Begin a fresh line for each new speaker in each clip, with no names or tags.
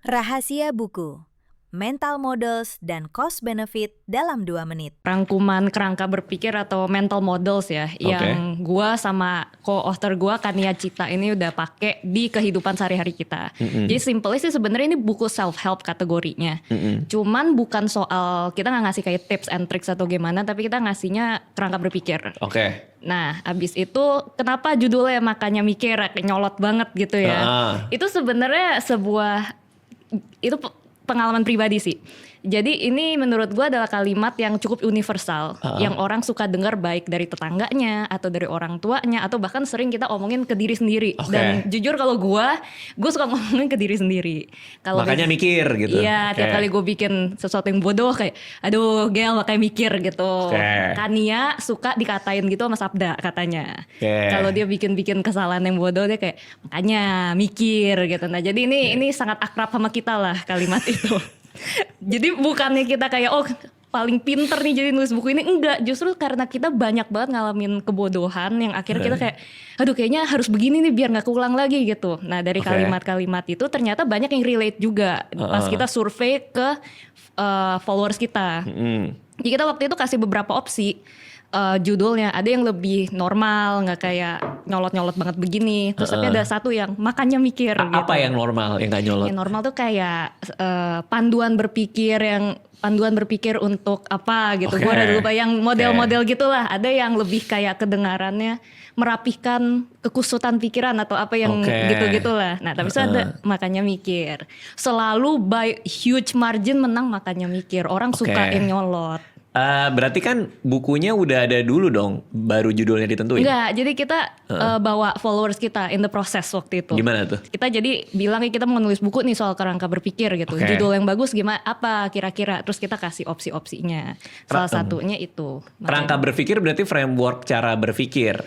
Rahasia buku, Mental Models dan Cost Benefit dalam 2 menit.
Rangkuman kerangka berpikir atau mental models ya, yang gua sama co-author gua Kania Cita ini udah pakai di kehidupan sehari-hari kita. Jadi simpelnya sih sebenarnya ini buku self help kategorinya. Cuman bukan soal kita nggak ngasih kayak tips and tricks atau gimana, tapi kita ngasihnya kerangka berpikir. Nah, abis itu kenapa judulnya makanya mikir kayak nyolot banget gitu ya? Itu sebenarnya itu pengalaman pribadi sih. Jadi ini menurut gue adalah kalimat yang cukup universal, yang orang suka dengar baik dari tetangganya atau dari orang tuanya atau bahkan sering kita omongin ke diri sendiri. Dan jujur kalau gue suka ngomongin ke diri sendiri.
Makanya mikir gitu.
Iya, tiap kali gue bikin sesuatu yang bodoh kayak, aduh Gel makanya mikir gitu. Kania suka dikatain gitu sama Sabda katanya. Kalau dia bikin kesalahan yang bodoh dia kayak makanya mikir gitu. Nah jadi ini sangat akrab sama kita lah kalimat itu. Jadi bukannya kita kayak paling pinter nih jadi nulis buku ini, enggak, justru karena kita banyak banget ngalamin kebodohan yang akhirnya kita kayak aduh kayaknya harus begini nih biar gak keulang lagi gitu. Nah dari kalimat-kalimat itu ternyata banyak yang relate juga pas kita survei ke followers kita. Jadi kita waktu itu kasih beberapa opsi judulnya, ada yang lebih normal nggak kayak nyolot-nyolot banget begini, terus tapi ada satu yang makanya mikir gitu.
Apa yang normal yang nggak nyolot?
Yang normal tuh kayak panduan berpikir untuk apa gitu. Gue ada lupa yang model-model gitulah. Ada yang lebih kayak kedengarannya merapihkan kekusutan pikiran atau apa yang gitu-gitulah. Nah tapi ada makanya mikir. Selalu by huge margin menang makanya mikir. Orang suka yang nyolot.
Berarti kan bukunya udah ada dulu dong, baru judulnya ditentuin?
Enggak, jadi kita bawa followers kita in the process waktu itu.
Gimana tuh?
Kita jadi bilang kita mau nulis buku nih soal kerangka berpikir gitu. Judul yang bagus gimana, apa kira-kira. Terus kita kasih opsi-opsinya. Salah satunya itu.
Kerangka berpikir berarti framework cara berpikir.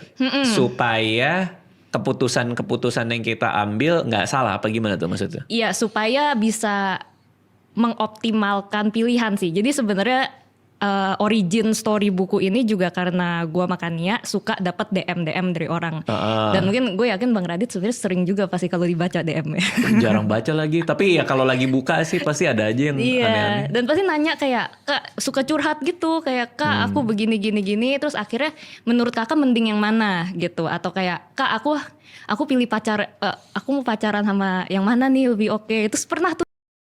Supaya keputusan-keputusan yang kita ambil nggak salah apa gimana tuh maksudnya?
Iya, supaya bisa mengoptimalkan pilihan sih. Jadi sebenarnya origin story buku ini juga karena gue makanya suka dapat DM dari orang. Dan mungkin gue yakin Bang Radit sebenarnya sering juga pasti kalau dibaca DM-nya.
Jarang baca lagi, tapi ya kalau lagi buka sih pasti ada aja yang aneh-aneh.
Dan pasti nanya kayak, Kak suka curhat gitu, kayak Kak aku begini gini, terus akhirnya menurut Kakak mending yang mana gitu, atau kayak Kak aku pilih aku mau pacaran sama yang mana nih lebih oke. Terus pernah tuh